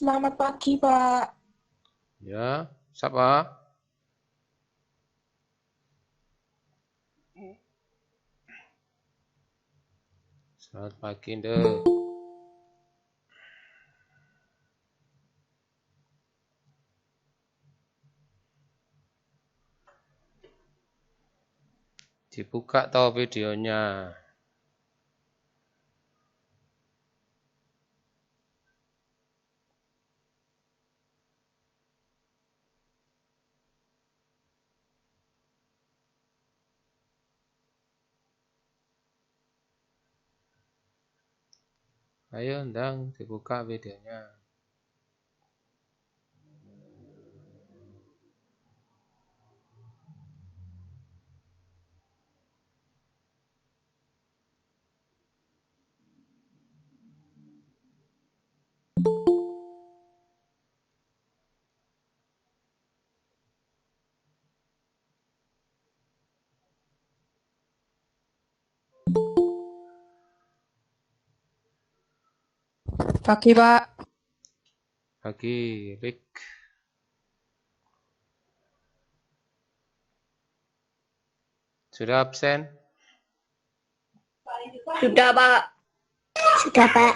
Selamat pagi, Pak. Ya, siapa? Selamat pagi, Ndek. Dibuka toh videonya. Ayo, Ndang, dibuka videonya. Pagi, Pak. Pagi, Rick. Sudah absen? Sudah, Pak. Sudah, Pak.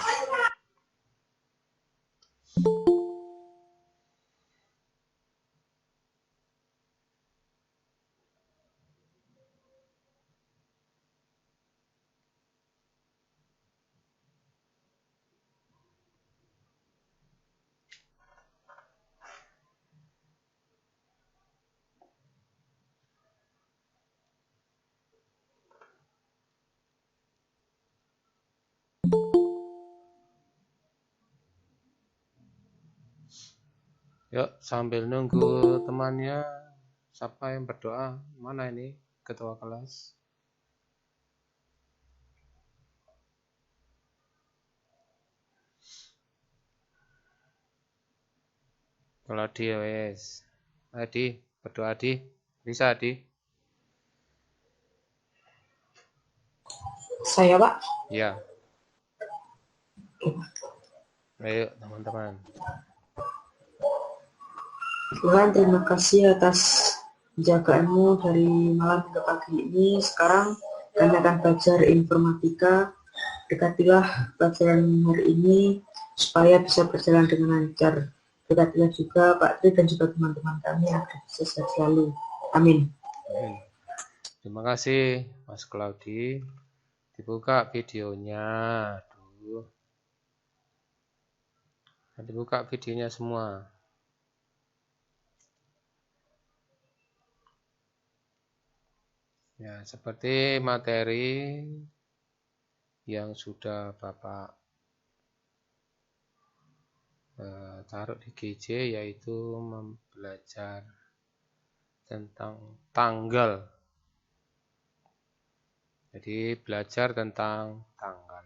Yuk, sambil nunggu temannya, siapa yang berdoa? Mana ini ketua kelas? Kalau Adi, wes. Adi, berdoa Adi. Bisa Adi? Saya, Pak. Ya. Ayo, teman-teman. Tuhan, terima kasih atas penjagaanmu dari malam hingga pagi ini. Sekarang kami akan belajar informatika. Dekatilah pelajaran hari ini supaya bisa berjalan dengan lancar. Dekatilah juga Pak Tri dan juga teman-teman kami agar bisa sehat selalu. Amin. Amin. Terima kasih, Mas Claudi. Dibuka videonya. Aduh. Dibuka videonya semua. Ya, seperti materi yang sudah Bapak taruh di GJ, yaitu belajar tentang tanggal. Jadi belajar tentang tanggal,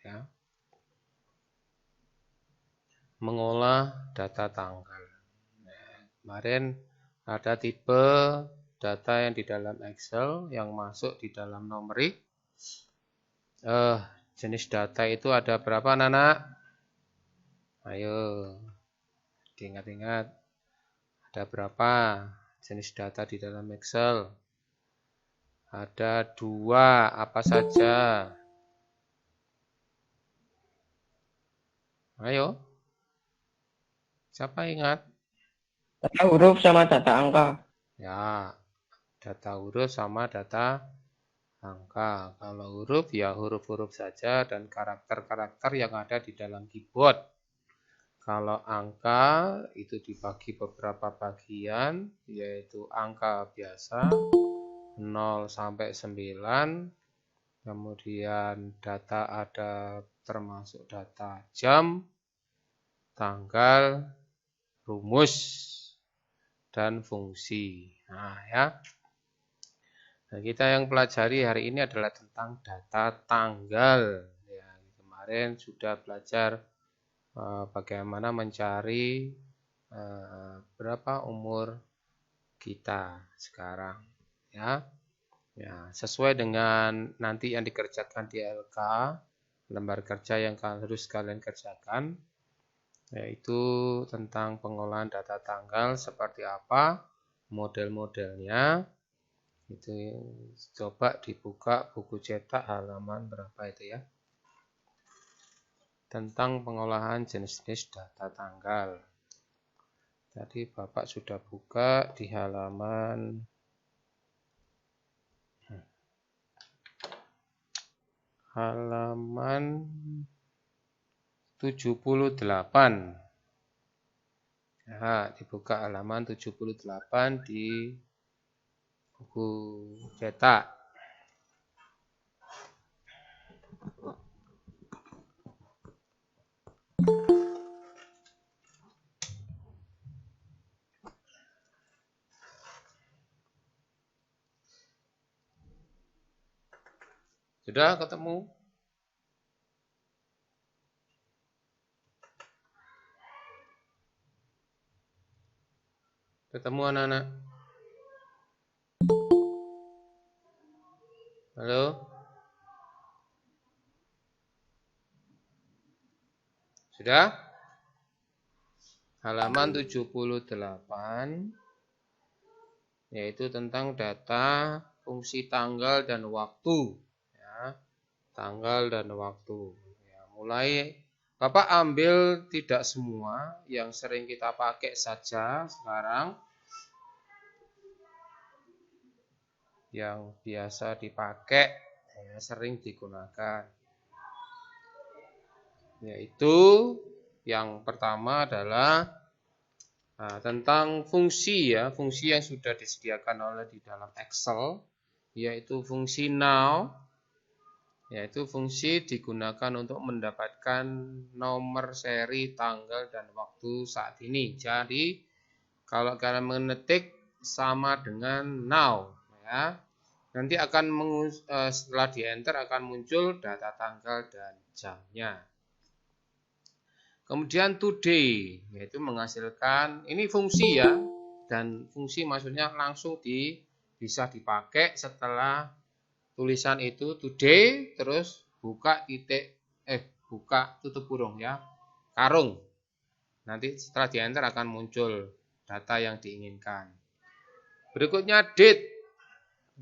ya. Mengolah data tanggal. Nah, kemarin ada tipe data yang di dalam Excel yang masuk di dalam numerik. Jenis data itu ada berapa, anak-anak? Ayo, diingat-ingat. Ada berapa jenis data di dalam Excel? Ada 2, apa saja? Ayo, siapa ingat? Data huruf sama data angka. Ya, data huruf sama data angka. Kalau huruf ya huruf-huruf saja dan karakter-karakter yang ada di dalam keyboard. Kalau angka itu dibagi beberapa bagian, yaitu angka biasa 0 sampai 9. Kemudian data ada termasuk data jam, tanggal, rumus, dan fungsi. Nah, ya. Nah, kita yang pelajari hari ini adalah tentang data tanggal. Ya, kemarin sudah belajar bagaimana mencari berapa umur kita sekarang. Ya, sesuai dengan nanti yang dikerjakan di LK, lembar kerja yang harus kalian kerjakan. yaitu tentang pengolahan data tanggal seperti apa, model-modelnya. Itu coba dibuka buku cetak halaman berapa itu ya. Tentang pengolahan jenis-jenis data tanggal. Tadi Bapak sudah buka di halaman 78. Nah, dibuka halaman 78 di buku cetak. Sudah ketemu? Ketemu anak-anak? Halo? Sudah? Halaman 78, yaitu tentang data, fungsi tanggal dan waktu. Ya, tanggal dan waktu. Ya, mulai Bapak ambil tidak semua, yang sering kita pakai saja sekarang. Yang biasa dipakai, ya, sering digunakan. Yaitu yang pertama adalah tentang fungsi ya, fungsi yang sudah disediakan oleh di dalam Excel, yaitu fungsi now, yaitu fungsi digunakan untuk mendapatkan nomor seri tanggal dan waktu saat ini. Jadi kalau kalian mengetik sama dengan now, ya, nanti akan setelah di enter akan muncul data tanggal dan jamnya. Kemudian today, yaitu menghasilkan, ini fungsi ya, dan fungsi maksudnya langsung bisa dipakai setelah tulisan itu today, terus buka tutup kurung ya, karung. Nanti setelah di enter akan muncul data yang diinginkan. Berikutnya date,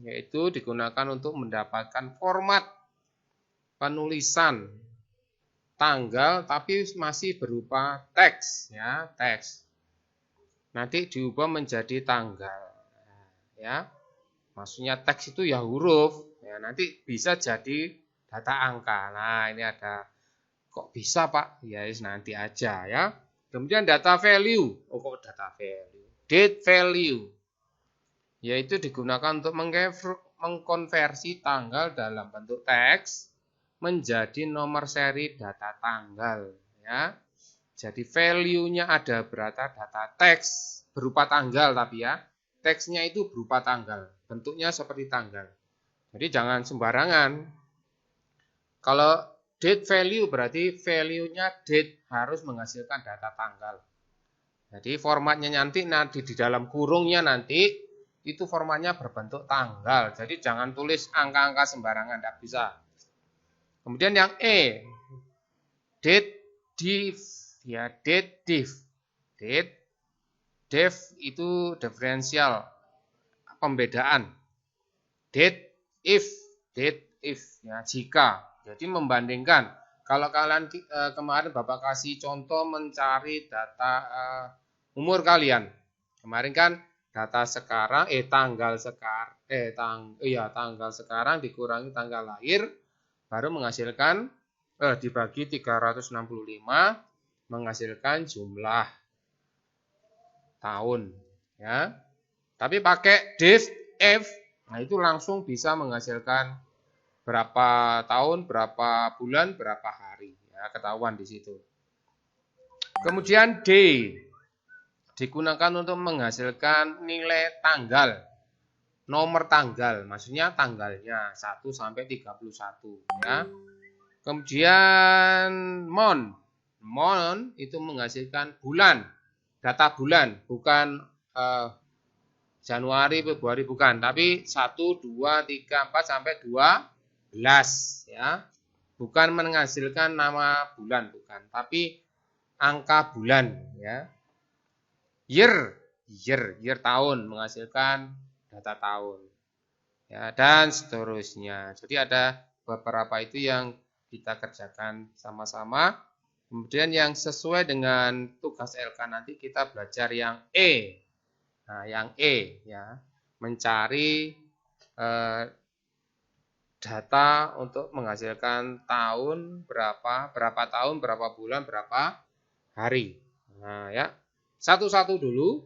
yaitu digunakan untuk mendapatkan format penulisan tanggal tapi masih berupa teks ya, teks. Nanti diubah menjadi tanggal. Ya. Maksudnya teks itu ya huruf, ya nanti bisa jadi data angka. Nah, ini ada kok bisa, Pak? Ya, nanti aja ya. Kemudian data value. Oh, kok data value? Date value. Yaitu digunakan untuk mengkonversi tanggal dalam bentuk teks menjadi nomor seri data tanggal ya. Jadi value-nya ada berapa data teks berupa tanggal tapi ya. Teksnya itu berupa tanggal, bentuknya seperti tanggal. Jadi jangan sembarangan. Kalau date value berarti value-nya date harus menghasilkan data tanggal. Jadi formatnya nanti di dalam kurungnya nanti itu formatnya berbentuk tanggal. Jadi jangan tulis angka-angka sembarangan, tidak bisa. Kemudian yang E, date div, ya date div, date div itu diferensial, pembedaan. Date if, ya jika. Jadi membandingkan. Kalau kalian kemarin Bapak kasih contoh mencari data umur kalian. Kemarin kan data sekarang, tanggal sekarang dikurangi tanggal lahir. Baru menghasilkan dibagi 365 menghasilkan jumlah tahun ya. Tapi pakai div if, nah itu langsung bisa menghasilkan berapa tahun, berapa bulan, berapa hari ya, ketahuan di situ. Kemudian D digunakan untuk menghasilkan nilai tanggal. Nomor tanggal, maksudnya tanggalnya 1 sampai 31 ya. Kemudian mon itu menghasilkan bulan, data bulan, bukan Januari, Februari bukan, tapi 1, 2, 3, 4 sampai 12 ya. Bukan menghasilkan nama bulan bukan, tapi angka bulan ya. Year tahun menghasilkan data tahun. Ya, dan seterusnya. Jadi ada beberapa itu yang kita kerjakan sama-sama. Kemudian yang sesuai dengan tugas LK nanti kita belajar yang E. Nah, yang E ya, mencari data untuk menghasilkan tahun berapa tahun, berapa bulan, berapa hari. Nah, ya. Satu-satu dulu.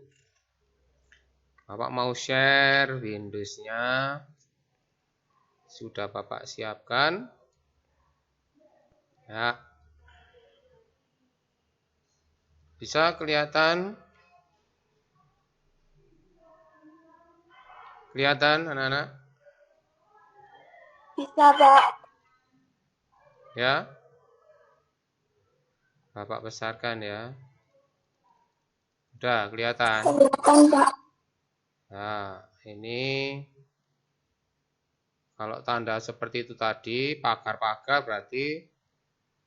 Bapak mau share Windows-nya. Sudah Bapak siapkan. Ya. Bisa kelihatan? Kelihatan anak-anak? Bisa, Pak. Ya. Bapak besarkan ya. Udah kelihatan? Kelihatan, Pak. Nah, ini kalau tanda seperti itu tadi, pagar-pagar berarti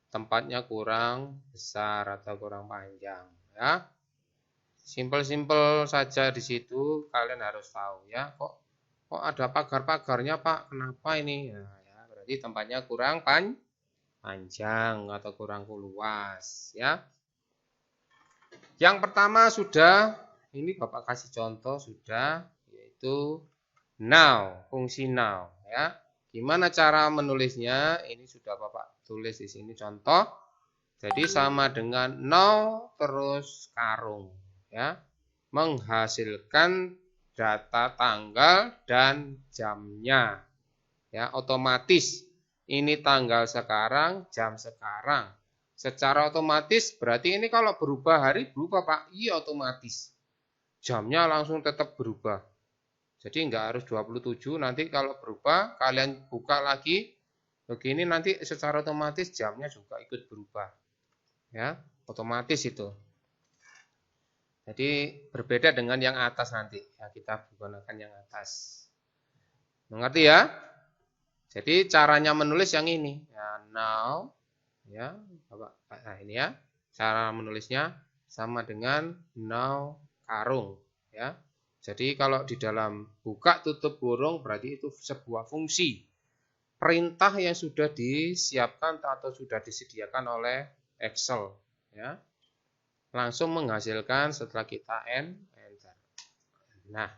tempatnya kurang besar atau kurang panjang ya. Simpel-simpel saja di situ, kalian harus tahu ya. Kok ada pagar-pagarnya, Pak? Kenapa ini? Nah, ya, berarti tempatnya kurang panjang atau kurang luas ya. Yang pertama sudah, ini Bapak kasih contoh sudah, yaitu now, fungsi now ya. Gimana cara menulisnya? Ini sudah Bapak tulis di sini contoh. Jadi sama dengan now terus karung ya. Menghasilkan data tanggal dan jamnya. Ya, otomatis ini tanggal sekarang, jam sekarang. Secara otomatis berarti ini kalau berubah hari berubah, Pak. Iya, otomatis. Jamnya langsung tetap berubah. Jadi enggak harus 27, nanti kalau berubah kalian buka lagi begini nanti secara otomatis jamnya juga ikut berubah. Ya, otomatis itu. Jadi berbeda dengan yang atas nanti. Ya, kita gunakan yang atas. Mengerti ya? Jadi caranya menulis yang ini. Ya, now ya, Bapak. Nah, ini ya. Cara menulisnya sama dengan now karung, ya. Jadi kalau di dalam buka tutup kurung berarti itu sebuah fungsi. Perintah yang sudah disiapkan atau sudah disediakan oleh Excel, ya. Langsung menghasilkan setelah kita enter. Nah,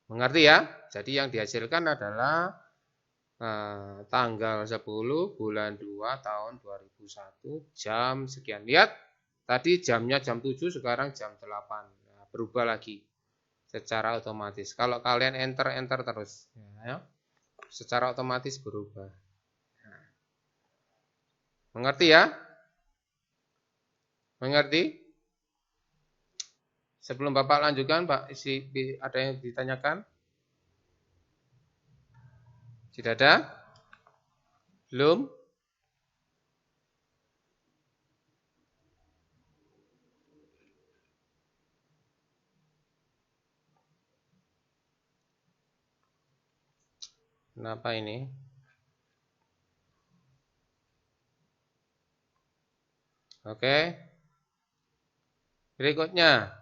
mengerti ya? Jadi yang dihasilkan adalah tanggal 10 bulan 2 tahun 2001 jam sekian. Lihat, tadi jamnya jam 7, sekarang jam 8. Nah, berubah lagi secara otomatis. Kalau kalian enter terus, ya, secara otomatis berubah. Nah, mengerti ya? Mengerti? Sebelum Bapak lanjutkan, Pak, ada yang ditanyakan? Tidak ada? Belum? Kenapa ini? Oke. Berikutnya.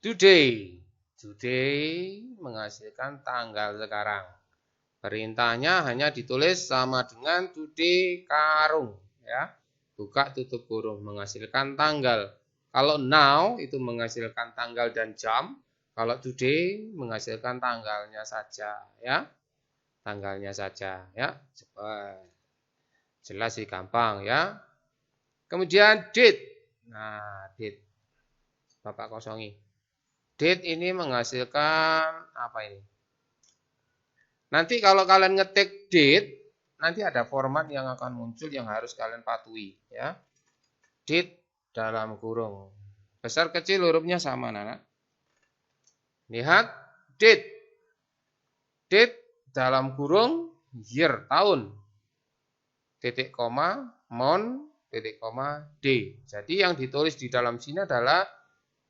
Today menghasilkan tanggal sekarang. Perintahnya hanya ditulis sama dengan today karung, ya. Buka tutup kurung menghasilkan tanggal. Kalau now itu menghasilkan tanggal dan jam. Kalau today menghasilkan tanggalnya saja, ya. Tanggalnya saja, ya. Cepat. Jelas sih, gampang, ya. Kemudian date. Nah, date. Bapak kosongi. Date ini menghasilkan apa ini? Nanti kalau kalian ngetik date, nanti ada format yang akan muncul yang harus kalian patuhi, ya. Date dalam kurung. Besar kecil hurufnya sama, Nana. Lihat, date. Date dalam kurung year, tahun. Titik koma, month, titik koma, day. Jadi yang ditulis di dalam sini adalah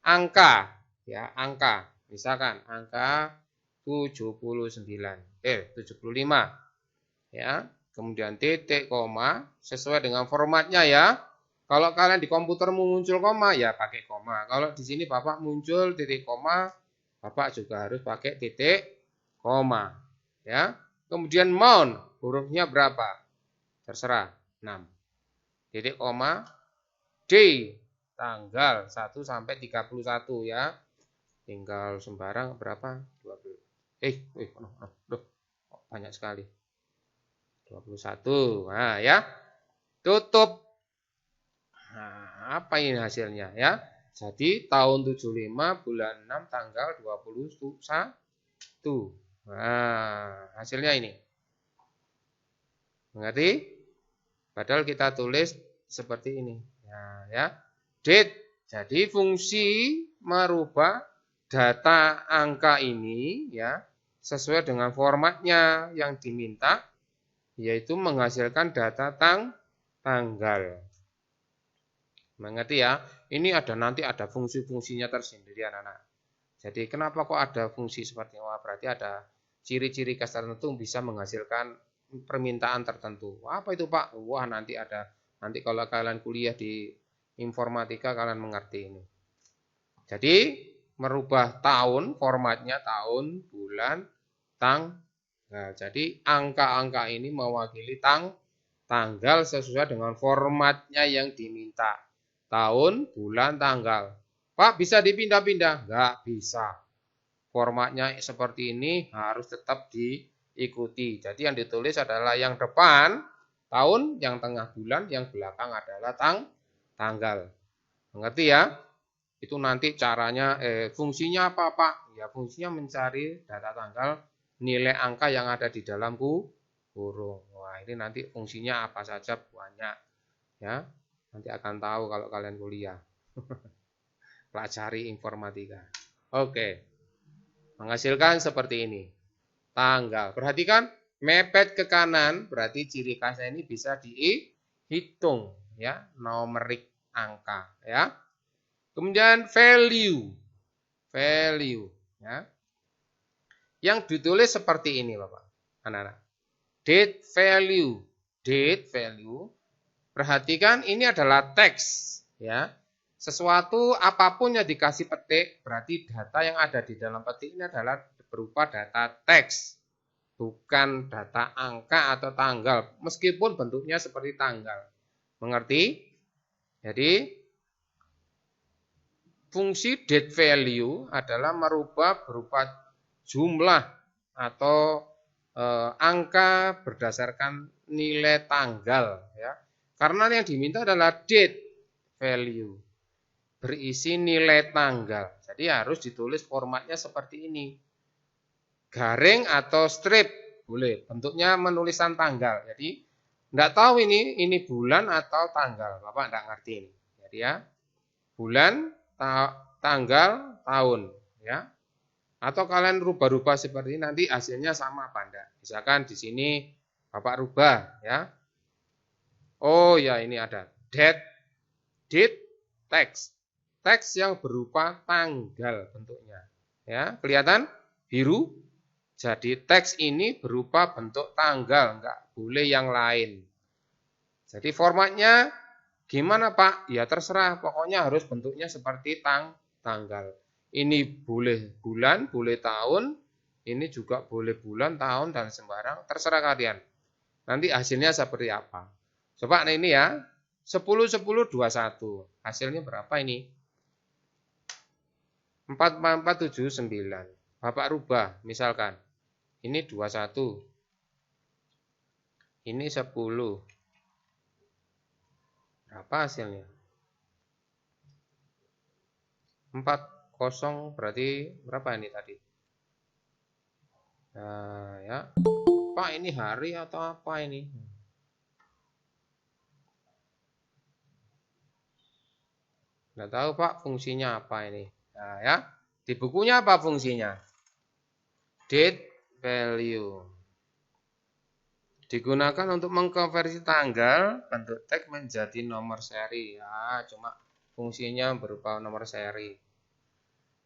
angka. Ya, angka. Misalkan angka 75. Ya. Kemudian titik koma sesuai dengan formatnya ya. Kalau kalian di komputermu muncul koma, ya pakai koma. Kalau di sini Bapak muncul titik koma, Bapak juga harus pakai titik koma. Ya. Kemudian mount, hurufnya berapa? Terserah, 6. Titik koma, D, tanggal 1 sampai 31 ya. Tinggal sembarang berapa? 20. Banyak sekali. 21. Nah, ya. Tutup. Nah, apa ini hasilnya ya? Jadi tahun 75 bulan 6 tanggal 21. Nah, hasilnya ini. Mengerti? Padahal kita tulis seperti ini. Nah, ya. Date. Jadi fungsi merubah data angka ini ya sesuai dengan formatnya yang diminta, yaitu menghasilkan data tanggal. Mengerti ya? Ini nanti ada fungsi-fungsinya tersendiri anak-anak. Jadi kenapa kok ada fungsi seperti ini? Berarti ada ciri-ciri khas tertentu bisa menghasilkan permintaan tertentu. Apa itu Pak? Wah nanti kalau kalian kuliah di informatika kalian mengerti ini. Jadi merubah tahun, formatnya tahun, bulan, tanggal. Jadi angka-angka ini mewakili tanggal sesuai dengan formatnya yang diminta. Tahun, bulan, tanggal. Pak, bisa dipindah-pindah? Enggak bisa. Formatnya seperti ini harus tetap diikuti. Jadi yang ditulis adalah yang depan tahun, yang tengah bulan, yang belakang adalah tanggal. Mengerti ya? Itu nanti caranya, fungsinya apa Pak? Ya fungsinya mencari data tanggal, nilai angka yang ada di dalam kurung. Wah ini nanti fungsinya apa saja banyak. Ya, nanti akan tahu kalau kalian kuliah. Pelajari informatika. Oke. Menghasilkan seperti ini. Tanggal. Perhatikan, mepet ke kanan, berarti ciri khasnya ini bisa dihitung. Ya, numerik angka. Ya. Kemudian value. Value. Ya. Yang ditulis seperti ini Bapak. Anak-anak. Date value. Date value. Perhatikan ini adalah teks. Ya. Sesuatu apapun yang dikasih petik, berarti data yang ada di dalam petik ini adalah berupa data teks. Bukan data angka atau tanggal. Meskipun bentuknya seperti tanggal. Mengerti? Jadi, fungsi date value adalah merubah berupa jumlah atau angka berdasarkan nilai tanggal. Ya. Karena yang diminta adalah date value. Berisi nilai tanggal. Jadi harus ditulis formatnya seperti ini. Garing atau strip. Boleh. Bentuknya menulisan tanggal. Jadi enggak tahu ini bulan atau tanggal. Bapak enggak ngerti ini. Jadi ya. Bulan, tanggal, tahun. Ya. Atau kalian rubah-rubah seperti ini nanti hasilnya sama apa enggak. Misalkan di sini Bapak rubah ya. Oh ya ini ada date, text. Teks yang berupa tanggal bentuknya. Ya, kelihatan biru. Jadi teks ini berupa bentuk tanggal, enggak boleh yang lain. Jadi formatnya gimana Pak? Ya terserah, pokoknya harus bentuknya seperti tanggal. Ini boleh bulan, boleh tahun, ini juga boleh bulan, tahun, dan sembarang, terserah kalian. Nanti hasilnya seperti apa. Coba ini ya, 10, 10, 21. Hasilnya berapa ini? 4, 4, 7, 9. Bapak rubah, misalkan. Ini 21. Ini 10. Berapa hasilnya? 4, 0, berarti berapa ini tadi? Nah, ya. Pak, ini hari atau apa ini? Nggak tahu Pak, fungsinya apa ini? Nah, ya. Di bukunya apa fungsinya? Date value. Digunakan untuk mengkonversi tanggal bentuk teks menjadi nomor seri. Ya, cuma fungsinya berupa nomor seri.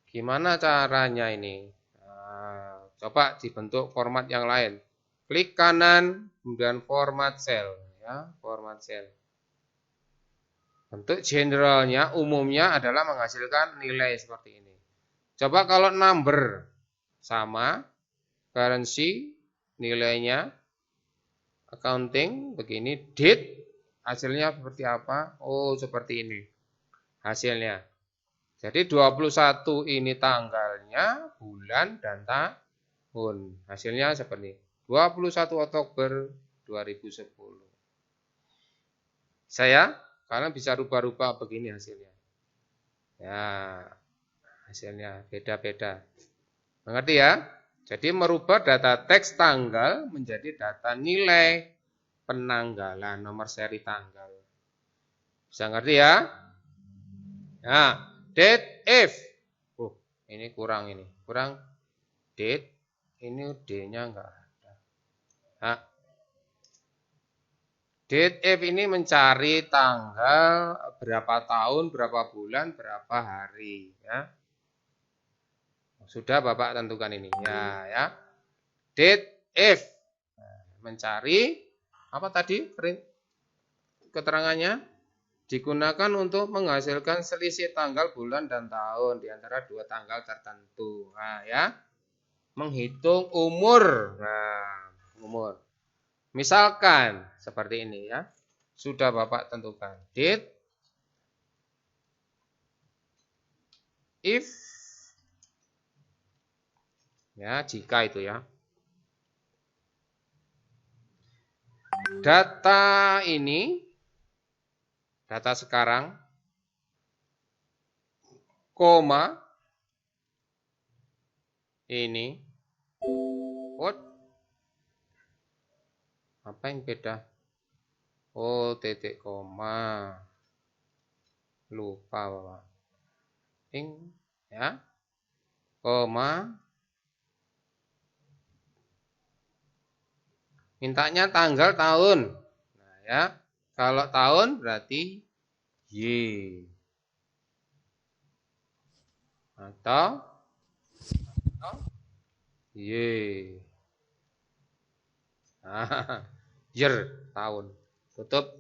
Gimana caranya ini? Nah, coba dibentuk format yang lain. Klik kanan, kemudian format cell. Ya, format cell. Bentuk generalnya umumnya adalah menghasilkan nilai seperti ini. Coba kalau number sama, currency nilainya, accounting begini, date hasilnya seperti apa? Oh, seperti ini hasilnya. Jadi 21 ini tanggalnya, bulan dan tahun. Hasilnya seperti ini. 21 Oktober 2010. Kalian bisa rubah-rubah begini hasilnya. Ya, hasilnya beda-beda. Mengerti ya? Jadi merubah data teks tanggal menjadi data nilai penanggalan, nomor seri tanggal. Bisa ngerti ya? Nah, date if. Ini kurang ini. Kurang date. Ini D-nya enggak ada. Nah, date if ini mencari tanggal berapa tahun, berapa bulan, berapa hari. Ya. Sudah Bapak tentukan ini. Ya. Date if. Mencari, apa tadi keterangannya? Digunakan untuk menghasilkan selisih tanggal, bulan, dan tahun di antara dua tanggal tertentu. Nah, ya. Menghitung umur. Nah, umur. Misalkan seperti ini ya. Sudah Bapak tentukan. Date if ya, jika itu ya. Data ini, data sekarang, koma ini, apa yang beda? Oh, titik koma. Lupa Bapak. Ya. Koma. Mintanya tanggal tahun. Nah, ya. Kalau tahun berarti Y. Atau Y. Nah, year, tahun. Tutup.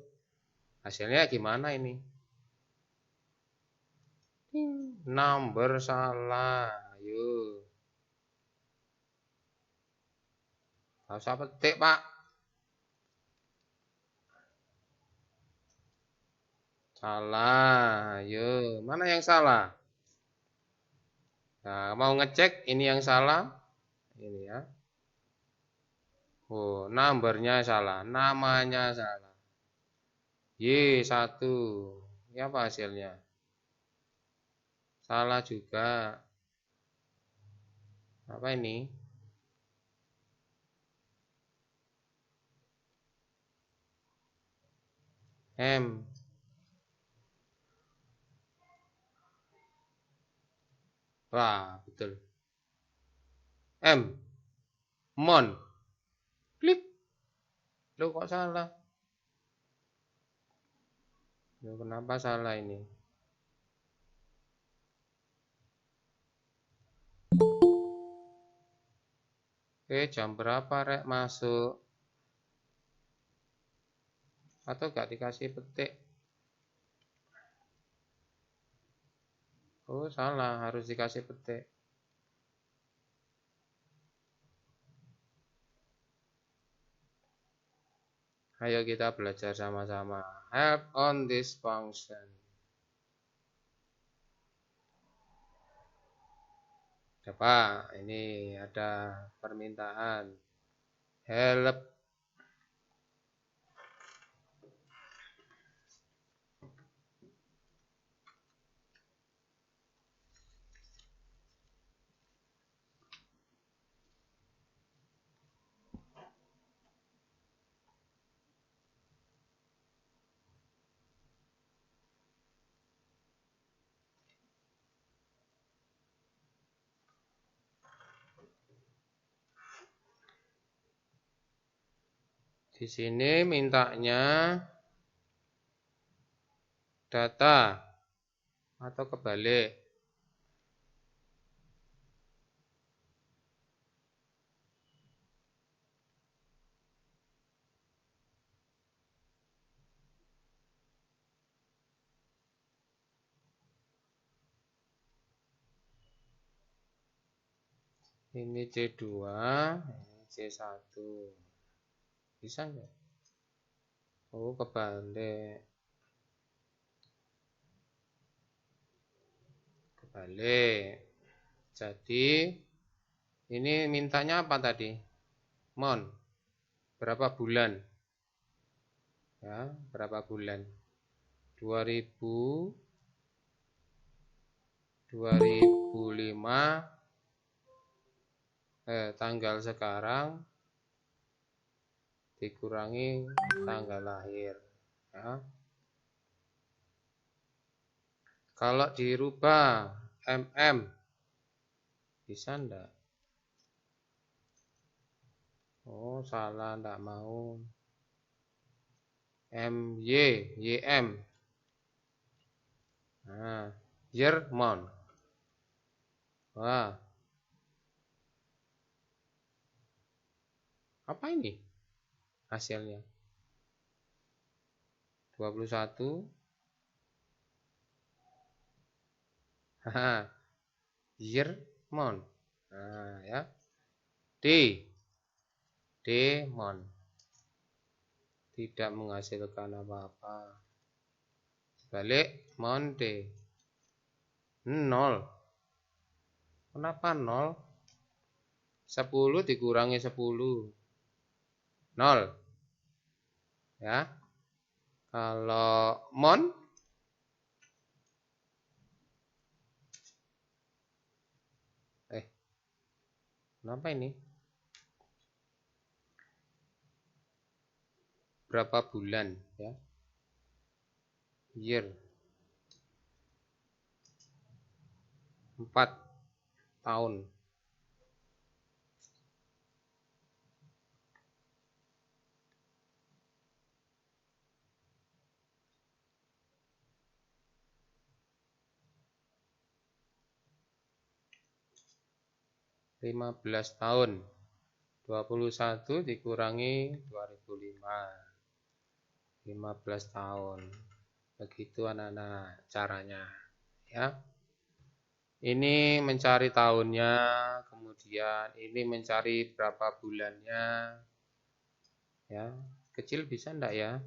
Hasilnya gimana ini? Number salah. Ayo. Gak usah petik, Pak. Salah. Ayo. Mana yang salah? Nah, mau ngecek ini yang salah. Ini ya. Oh, numbernya salah. Namanya salah. Y1. Ini apa hasilnya? Salah juga. Apa ini? M. Wah, betul. M. Mon. Klik. Loh, kok salah? Loh, kenapa salah ini? Oke, jam berapa rek masuk? Atau gak dikasih petik? Oh, salah, harus dikasih petik. Ayo kita belajar sama-sama. Help on this function. Coba, ini ada permintaan. Help. Di sini mintanya data atau kebalik. Ini C2, ini C1. Bisa nggak? Oh, kebalik. Kebalik. Jadi, ini mintanya apa tadi? Mon. Berapa bulan? Ya, berapa bulan? 2000, 2005, tanggal sekarang dikurangi tanggal lahir. Ya. Kalau dirubah mm, bisa enggak? Oh, salah, enggak mau. ym. Nah, year, month. Wah, apa ini hasilnya? 21. Haha, year, month. Nah, ya. Month. Tidak menghasilkan apa-apa. Balik, monte. 0. Kenapa 0? 10 dikurangi 10. 0. Ya. Kalau mon, kenapa ini? Berapa bulan, ya? Year. 4 tahun. Lima belas tahun. 21 dikurangi 2005. 15 tahun. Begitu anak-anak caranya, ya. Ini mencari tahunnya, kemudian ini mencari berapa bulannya. Ya, kecil bisa enggak ya?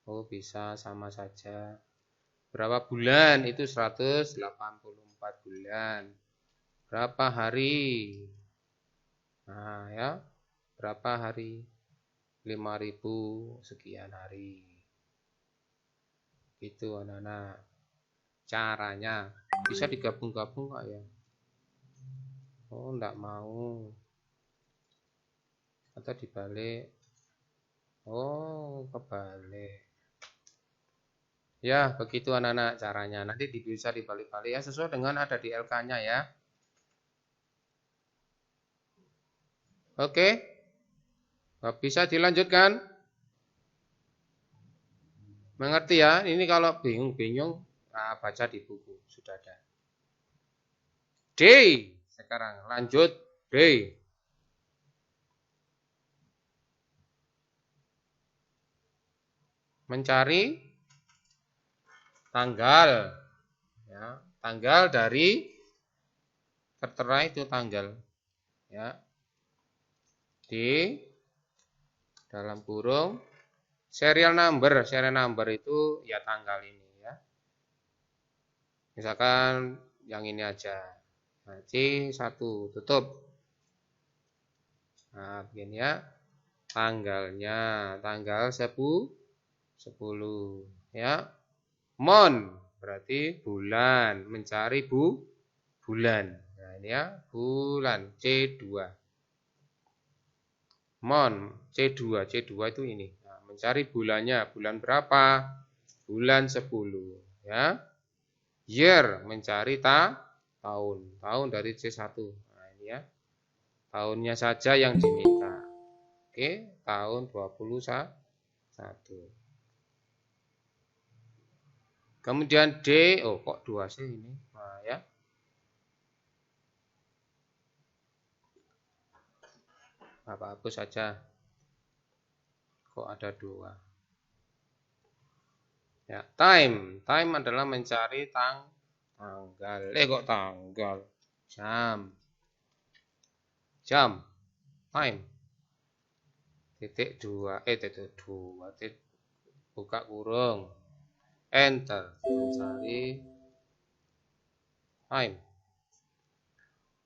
Oh, bisa, sama saja. Berapa bulan? Itu 184 bulan. Berapa hari? Nah, ya. Berapa hari? 5.000 sekian hari. Itu anak-anak. Caranya. Bisa digabung-gabung Kak ya? Oh, enggak mau. Atau dibalik. Oh, kebalik. Ya, begitu anak-anak caranya. Nanti bisa dibalik-balik ya, sesuai dengan ada di LK-nya ya. Oke. Bisa dilanjutkan? Mengerti ya? Ini kalau bingung-bingung, nah, baca di buku. Sudah ada. D. Sekarang lanjut D. Mencari tanggal. Ya, tanggal dari tertera itu tanggal. Ya. D dalam kurung serial number itu ya tanggal ini ya. Misalkan yang ini aja. Nah, C1 tutup. Nah, begini ya. Tanggalnya tanggal 10 ya. Mon berarti bulan, mencari bulan. Nah, ini ya, bulan C2. Mon C2 itu ini. Nah, mencari bulannya, bulan berapa? Bulan 10 ya. Year mencari tahun dari C1. Nah, ini ya. Tahunnya saja yang diminta. Oke, tahun 21. Kemudian D, oh kok 2 sih ini? Nah, ya. Bapak hapus saja. Kok ada 2? Ya, time adalah mencari tanggal. Kok tanggal? Jam. Jam. Time. Titik 2. Buka kurung. Enter. Mencari time.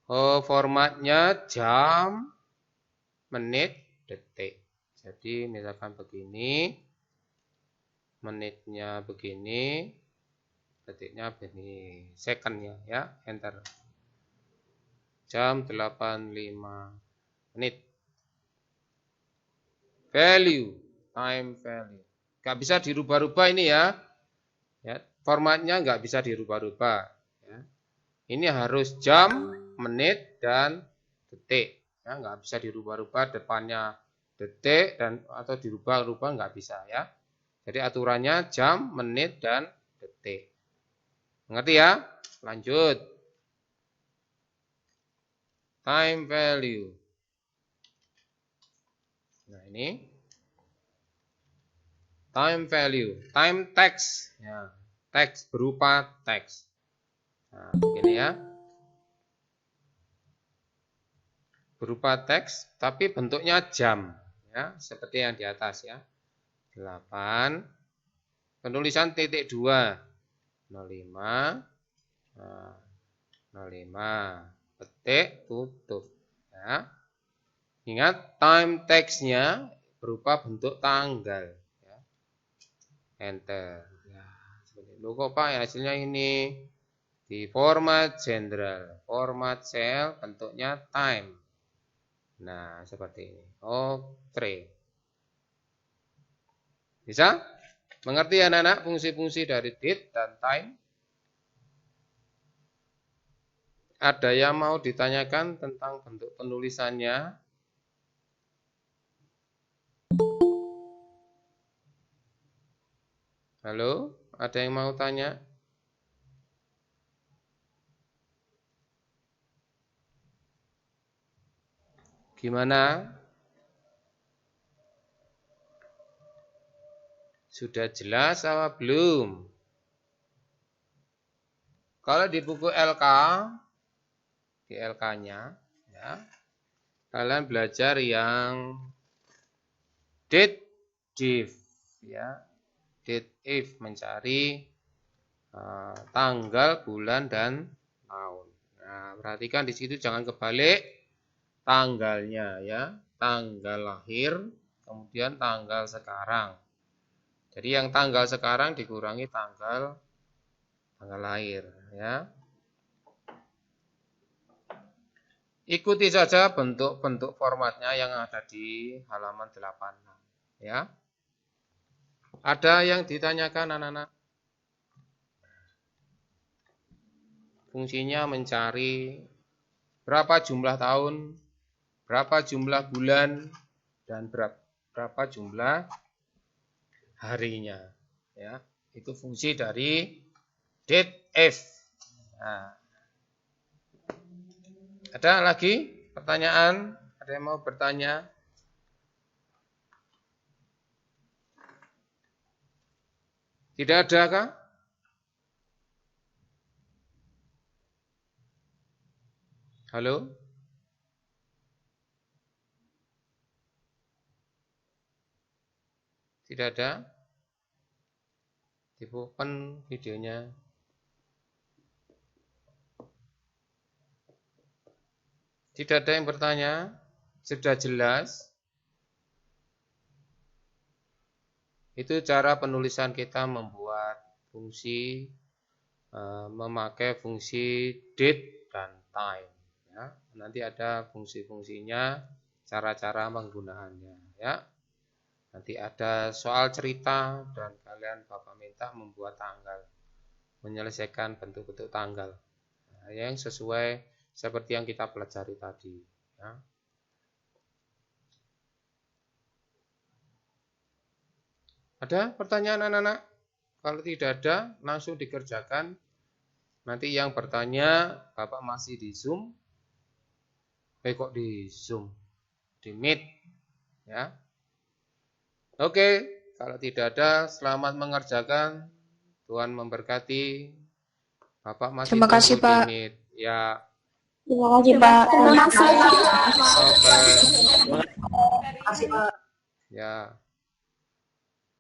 Oh, formatnya jam, menit, detik. Jadi misalkan begini, menitnya begini, detiknya begini, secondnya ya, enter. Jam 85 menit. Value, time value. Gak bisa dirubah-rubah ini ya. Formatnya nggak bisa dirubah-rubah. Ya. Ini harus jam, menit, dan detik. Ya, nggak bisa dirubah-rubah depannya detik dan atau dirubah-rubah nggak bisa ya. Jadi aturannya jam, menit, dan detik. Mengerti ya? Lanjut. Time value. Nah ini time value, time text. Ya, teks berupa teks. Nah, begini ya. Berupa teks, tapi bentuknya jam. Ya, seperti yang di atas ya. 8. Penulisan titik 2. 05. Nah, 05. Petik, tutup. Ya. Ingat, time text-nya berupa bentuk tanggal. Ya. Enter. Ya, loh kok Pak ya hasilnya ini di format general, format cell bentuknya time. Nah, seperti ini. Oke. Bisa? Mengerti anak-anak fungsi-fungsi dari date dan time? Ada yang mau ditanyakan tentang bentuk penulisannya? Halo? Ada yang mau tanya? Gimana? Sudah jelas apa belum? Kalau di buku LK, di LK-nya, ya, kalian belajar yang date div, ya, date if mencari tanggal, bulan, dan tahun. Nah, perhatikan di situ jangan kebalik tanggalnya, ya, tanggal lahir, kemudian tanggal sekarang. Jadi yang tanggal sekarang dikurangi tanggal lahir, ya. Ikuti saja bentuk-bentuk formatnya yang ada di halaman 86, ya. Ada yang ditanyakan anak-anak? Fungsinya mencari berapa jumlah tahun, berapa jumlah bulan, dan berapa jumlah harinya. Ya, itu fungsi dari date if. Nah, ada lagi pertanyaan? Ada yang mau bertanya? Tidak ada kah? Halo? Tidak ada? Open videonya. Tidak ada yang bertanya? Sudah jelas? Itu cara penulisan kita membuat fungsi, memakai fungsi date dan time. Ya. Nanti ada fungsi-fungsinya, cara-cara penggunaannya. Ya. Nanti ada soal cerita dan kalian Bapak minta membuat tanggal, menyelesaikan bentuk-bentuk tanggal. Nah, yang sesuai seperti yang kita pelajari tadi. Ya. Ada pertanyaan anak-anak? Kalau tidak ada, langsung dikerjakan. Nanti yang bertanya, Bapak masih di Zoom? Kok di Zoom? Di Meet? Ya. Oke, kalau tidak ada, selamat mengerjakan. Tuhan memberkati. Bapak masih Terima kasih, tunggu di Pak. Meet. Ya. Terima kasih, Pak. Oke. Terima kasih, Pak. Ya.